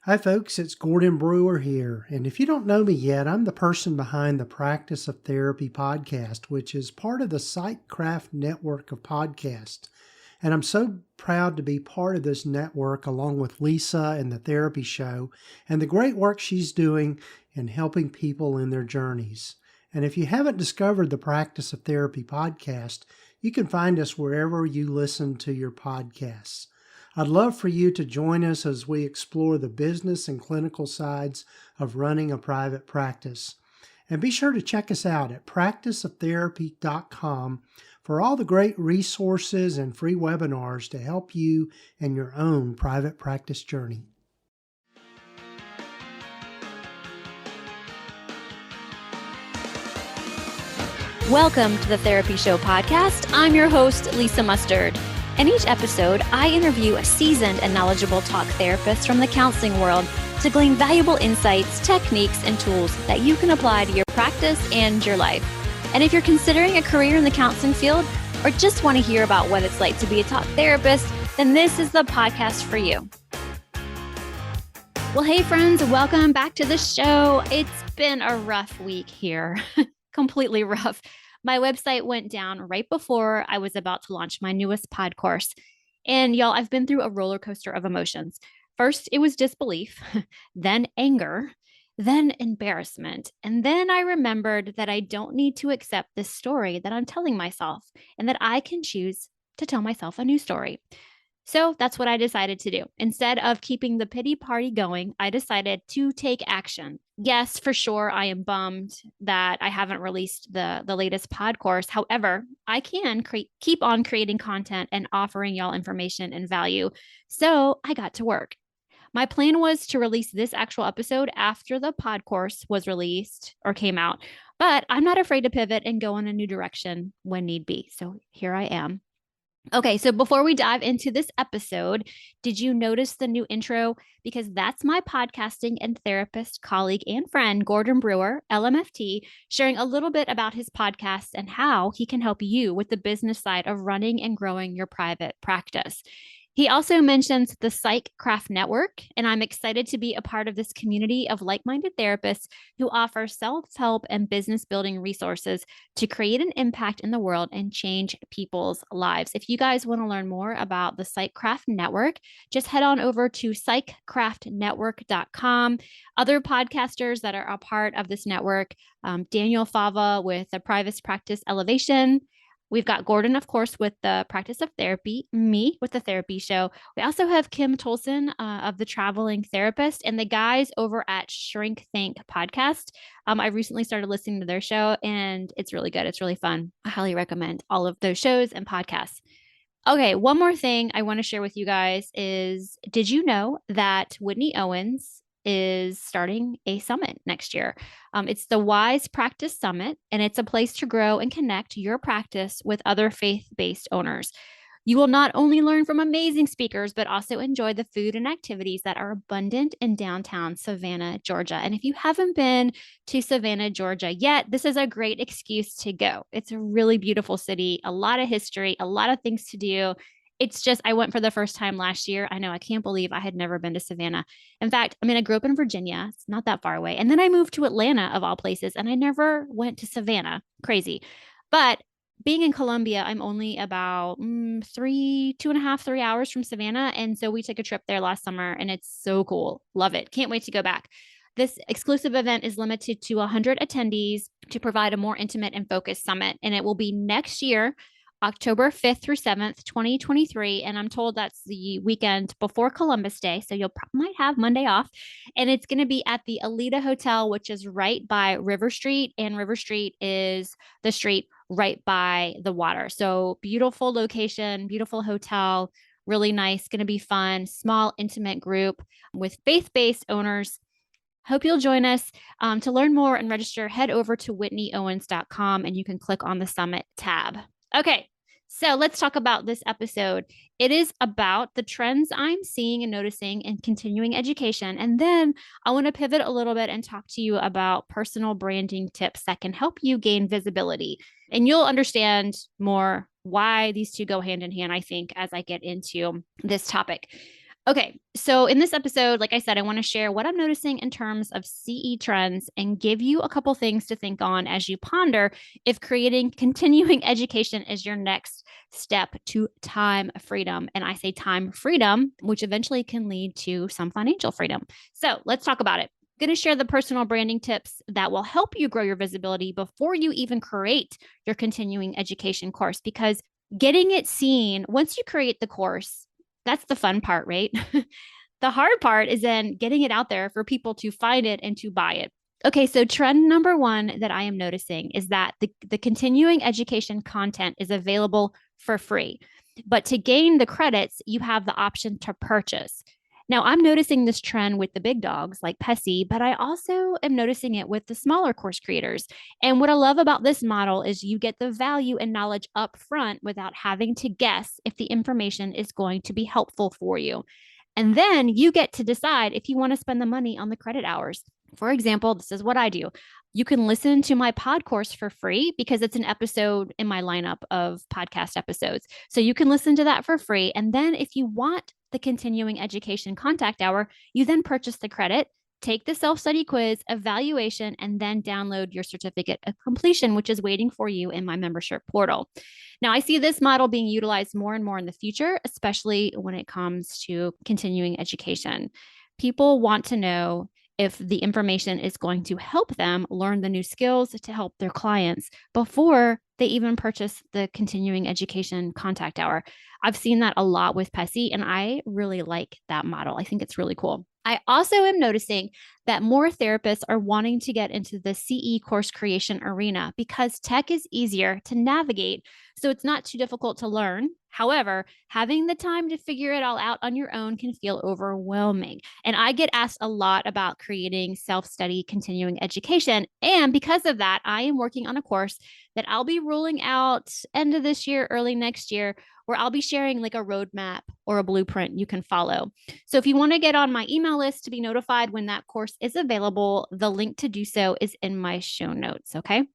Hi, folks. It's Gordon Brewer here. And if you don't know me yet, I'm the person behind the Practice of Therapy podcast, which is part of the Psychcraft network of podcasts. And I'm so proud to be part of this network along with Lisa and the Therapy Show and the great work she's doing in helping people in their journeys. And if you haven't discovered the Practice of Therapy podcast, you can find us wherever you listen to your podcasts. I'd love for you to join us as we explore the business and clinical sides of running a private practice. And be sure to check us out at practiceoftherapy.com for all the great resources and free webinars to help you in your own private practice journey. Welcome to the Therapy Show podcast. I'm your host, Lisa Mustard. In each episode, I interview a seasoned and knowledgeable talk therapist from the counseling world to glean valuable insights, techniques, and tools that you can apply to your practice and your life. And if you're considering a career in the counseling field or just want to hear about what it's like to be a talk therapist, then this is the podcast for you. Well, hey friends, welcome back to the show. It's been a rough week here, completely rough. My website went down right before I was about to launch my newest pod course. And y'all, I've been through a roller coaster of emotions. First, it was disbelief, then anger, then embarrassment. And then I remembered that I don't need to accept this story that I'm telling myself and that I can choose to tell myself a new story. So that's what I decided to do. Instead of keeping the pity party going, I decided to take action. Yes, for sure, I am bummed that I haven't released the latest pod course. However, I can keep on creating content and offering y'all information and value. So I got to work. My plan was to release this actual episode after the pod course was released or came out, but I'm not afraid to pivot and go in a new direction when need be. So here I am. Okay, so before we dive into this episode, did you notice the new intro? Because that's my podcasting and therapist colleague and friend, Gordon Brewer, LMFT, sharing a little bit about his podcast and how he can help you with the business side of running and growing your private practice. He also mentions the Psychcraft network, and I'm excited to be a part of this community of like-minded therapists who offer self-help and business building resources to create an impact in the world and change people's lives. If you guys want to learn more about the Psychcraft network, just head on over to psychcraftnetwork.com. Other podcasters that are a part of this network, Daniel Fava with the Private Practice Elevation. We've got Gordon, of course, with the Practice of Therapy, me with the Therapy Show. We also have Kim Tolson of the Traveling Therapist and the guys over at Shrink Think podcast. I recently started listening to their show and it's really good. It's really fun. I highly recommend all of those shows and podcasts. Okay, one more thing I want to share with you guys is, did you know that Whitney Owens is starting a summit next year? It's the Wise Practice Summit, and it's a place to grow and connect your practice with other faith-based owners. You will not only learn from amazing speakers, but also enjoy the food and activities that are abundant in downtown Savannah, Georgia. And if you haven't been to Savannah, Georgia yet, this is a great excuse to go. It's a really beautiful city, a lot of history, a lot of things to do. It's just, I went for the first time last year. I know, I can't believe I had never been to Savannah. In fact, I grew up in Virginia. It's not that far away. And then I moved to Atlanta, of all places, and I never went to Savannah. Crazy. But being in Columbia, I'm only about 2.5, 3 hours from Savannah. And so we took a trip there last summer and it's so cool. Love it. Can't wait to go back. This exclusive event is limited to 100 attendees to provide a more intimate and focused summit. And it will be next year, October 5th through 7th, 2023. And I'm told that's the weekend before Columbus Day. So you'll might have Monday off. And it's going to be at the Alita Hotel, which is right by River Street. And River Street is the street right by the water. So beautiful location, beautiful hotel, really nice, going to be fun, small, intimate group with faith-based owners. Hope you'll join us. To learn more and register, head over to whitneyowens.com and you can click on the summit tab. Okay, so let's talk about this episode. It is about the trends I'm seeing and noticing in continuing education. And then I want to pivot a little bit and talk to you about personal branding tips that can help you gain visibility. And you'll understand more why these two go hand in hand, I think, as I get into this topic. Okay, so in this episode, like I said, I want to share what I'm noticing in terms of CE trends and give you a couple things to think on as you ponder if creating continuing education is your next step to time freedom. And I say time freedom, which eventually can lead to some financial freedom. So let's talk about it. I'm going to share the personal branding tips that will help you grow your visibility before you even create your continuing education course, because getting it seen once you create the course, that's the fun part, right? The hard part is then getting it out there for people to find it and to buy it. Okay, so trend number one that I am noticing is that the continuing education content is available for free. But to gain the credits, you have the option to purchase. Now, I'm noticing this trend with the big dogs like Pessy, but I also am noticing it with the smaller course creators. And what I love about this model is you get the value and knowledge up front without having to guess if the information is going to be helpful for you. And then you get to decide if you want to spend the money on the credit hours. For example, this is what I do. You can listen to my pod course for free because it's an episode in my lineup of podcast episodes. So you can listen to that for free. And then if you want the continuing education contact hour, you then purchase the credit, take the self-study quiz, evaluation, and then download your certificate of completion, which is waiting for you in my membership portal. Now, I see this model being utilized more and more in the future, especially when it comes to continuing education. People want to know if the information is going to help them learn the new skills to help their clients before they even purchase the continuing education contact hour. I've seen that a lot with Pessy, and I really like that model. I think it's really cool. I also am noticing that more therapists are wanting to get into the CE course creation arena because tech is easier to navigate, so it's not too difficult to learn. However, having the time to figure it all out on your own can feel overwhelming. And I get asked a lot about creating self-study continuing education. And because of that, I am working on a course that I'll be rolling out end of this year, early next year, where I'll be sharing like a roadmap or a blueprint you can follow. So if you want to get on my email list to be notified when that course is available, the link to do so is in my show notes. Okay.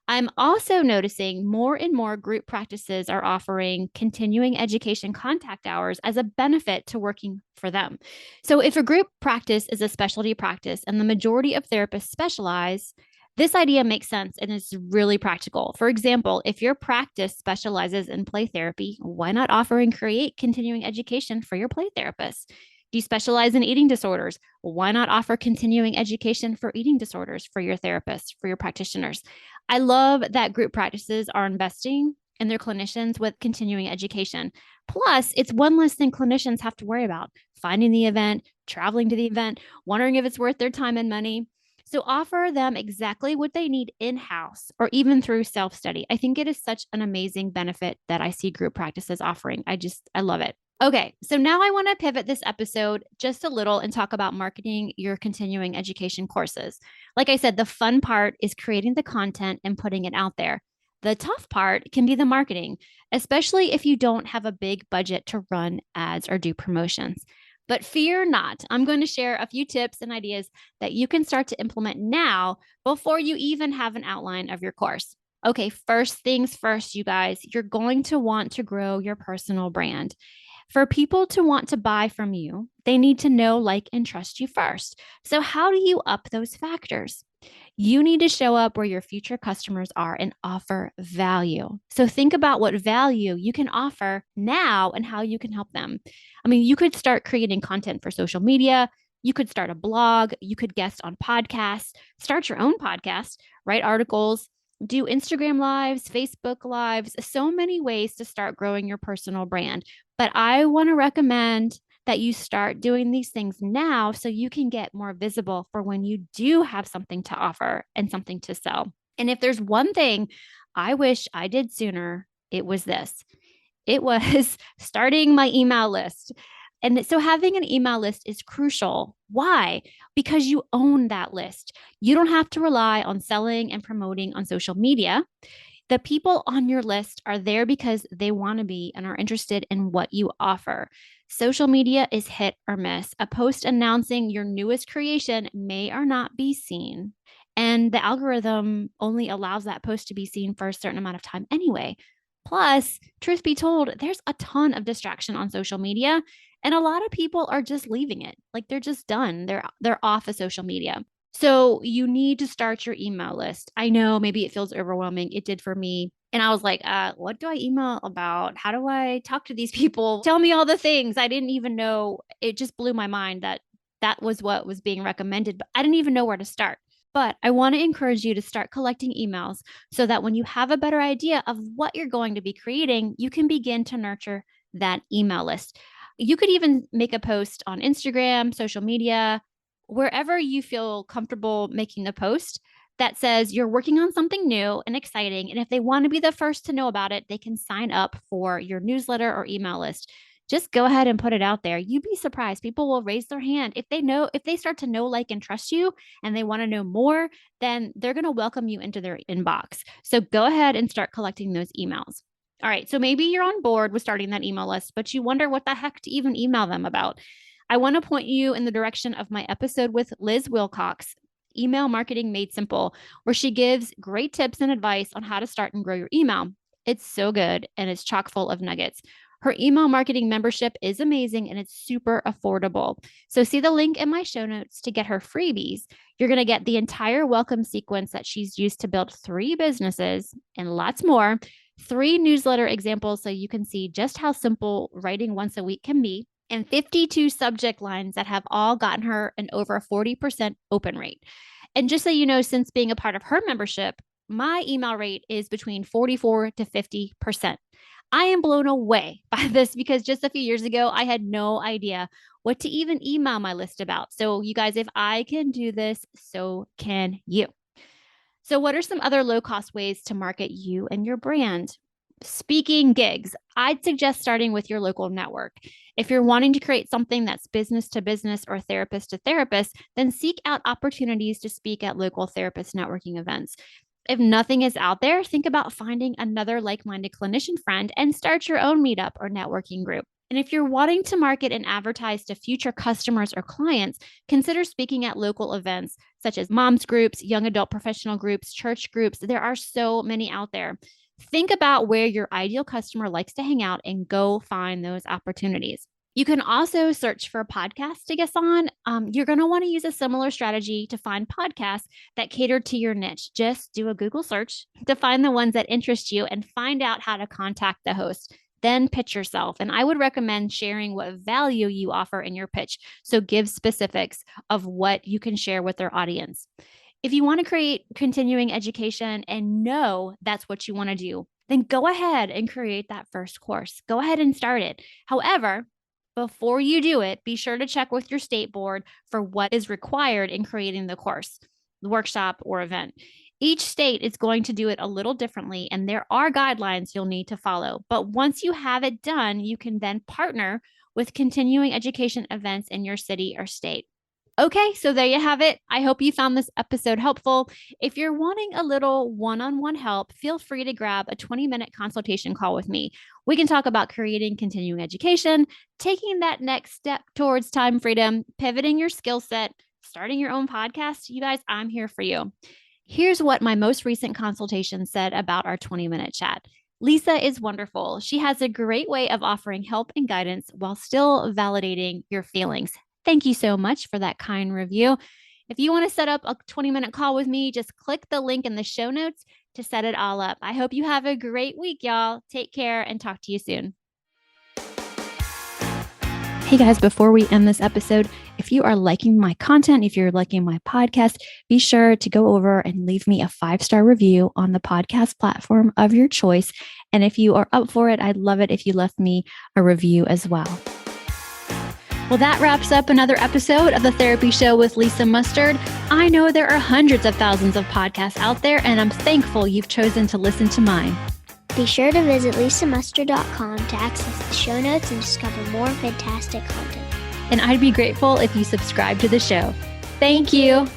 I'm also noticing more and more group practices are offering continuing education contact hours as a benefit to working for them. So, if a group practice is a specialty practice and the majority of therapists specialize, this idea makes sense and is really practical. For example, if your practice specializes in play therapy, why not offer and create continuing education for your play therapists? Do you specialize in eating disorders? Why not offer continuing education for eating disorders for your therapists, for your practitioners? I love that group practices are investing in their clinicians with continuing education. Plus, it's one less thing clinicians have to worry about: finding the event, traveling to the event, wondering if it's worth their time and money. So offer them exactly what they need in-house or even through self-study. I think it is such an amazing benefit that I see group practices offering. I love it. Okay, so now I want to pivot this episode just a little and talk about marketing your continuing education courses. Like I said, the fun part is creating the content and putting it out there. The tough part can be the marketing, especially if you don't have a big budget to run ads or do promotions. But fear not, I'm going to share a few tips and ideas that you can start to implement now before you even have an outline of your course. Okay, first things first, you guys, you're going to want to grow your personal brand. For people to want to buy from you, they need to know, like, and trust you first. So, how do you up those factors? You need to show up where your future customers are and offer value. So, think about what value you can offer now and how you can help them. I mean, you could start creating content for social media. You could start a blog. You could guest on podcasts, start your own podcast, write articles, do Instagram lives, Facebook lives, so many ways to start growing your personal brand. But I want to recommend that you start doing these things now so you can get more visible for when you do have something to offer and something to sell. And if there's one thing I wish I did sooner, it was this. It was starting my email list. And so having an email list is crucial. Why? Because you own that list. You don't have to rely on selling and promoting on social media. The people on your list are there because they want to be and are interested in what you offer. Social media is hit or miss. A post announcing your newest creation may or not be seen. And the algorithm only allows that post to be seen for a certain amount of time anyway. Plus, truth be told, there's a ton of distraction on social media. And a lot of people are just leaving it. Like they're just done. They're off of social media. So you need to start your email list. I know maybe it feels overwhelming. It did for me. And I was like, what do I email about? How do I talk to these people? Tell me all the things. I didn't even know. It just blew my mind that that was what was being recommended, but I didn't even know where to start. But I want to encourage you to start collecting emails so that when you have a better idea of what you're going to be creating, you can begin to nurture that email list. You could even make a post on Instagram, social media, wherever you feel comfortable making the post that says you're working on something new and exciting. And if they want to be the first to know about it, they can sign up for your newsletter or email list. Just go ahead and put it out there. You'd be surprised. People will raise their hand. If they start to know, like, and trust you and they want to know more, then they're going to welcome you into their inbox. So go ahead and start collecting those emails. All right. So maybe you're on board with starting that email list, but you wonder what the heck to even email them about. I want to point you in the direction of my episode with Liz Wilcox, Email Marketing Made Simple, where she gives great tips and advice on how to start and grow your email. It's so good and it's chock full of nuggets. Her email marketing membership is amazing and it's super affordable. So see the link in my show notes to get her freebies. You're going to get the entire welcome sequence that she's used to build 3 businesses and lots more, 3 newsletter examples so you can see just how simple writing once a week can be, and 52 subject lines that have all gotten her an over 40% open rate. And just so you know, since being a part of her membership, my email rate is between 44 to 50%. I am blown away by this because just a few years ago, I had no idea what to even email my list about. So you guys, if I can do this, so can you. So what are some other low-cost ways to market you and your brand? Speaking gigs, I'd suggest starting with your local network. If you're wanting to create something that's business to business or therapist to therapist, then seek out opportunities to speak at local therapist networking events. If nothing is out there, think about finding another like-minded clinician friend and start your own meetup or networking group. And if you're wanting to market and advertise to future customers or clients, consider speaking at local events such as moms groups, young adult professional groups, church groups. There are so many out there. Think about where your ideal customer likes to hang out and go find those opportunities. You can also search for podcasts to guest on. You're going to want to use a similar strategy to find podcasts that cater to your niche. Just do a Google search to find the ones that interest you and find out how to contact the host. Then pitch yourself. And I would recommend sharing what value you offer in your pitch. So give specifics of what you can share with their audience. If you want to create continuing education and know that's what you want to do, then go ahead and create that first course. Go ahead and start it. However, before you do it, be sure to check with your state board for what is required in creating the course, the workshop, or event. Each state is going to do it a little differently, and there are guidelines you'll need to follow. But once you have it done, you can then partner with continuing education events in your city or state. Okay, so there you have it. I hope you found this episode helpful. If you're wanting a little one-on-one help, feel free to grab a 20-minute consultation call with me. We can talk about creating continuing education, taking that next step towards time freedom, pivoting your skill set, starting your own podcast. You guys, I'm here for you. Here's what my most recent consultation said about our 20-minute chat. Lisa is wonderful. She has a great way of offering help and guidance while still validating your feelings. Thank you so much for that kind review. If you want to set up a 20-minute call with me, just click the link in the show notes to set it all up. I hope you have a great week, y'all. Take care and talk to you soon. Hey guys, before we end this episode, if you are liking my content, if you're liking my podcast, be sure to go over and leave me a 5-star review on the podcast platform of your choice. And if you are up for it, I'd love it if you left me a review as well. Well, that wraps up another episode of The Therapy Show with Lisa Mustard. I know there are hundreds of thousands of podcasts out there, and I'm thankful you've chosen to listen to mine. Be sure to visit lisamustard.com to access the show notes and discover more fantastic content. And I'd be grateful if you subscribe to the show. Thank you.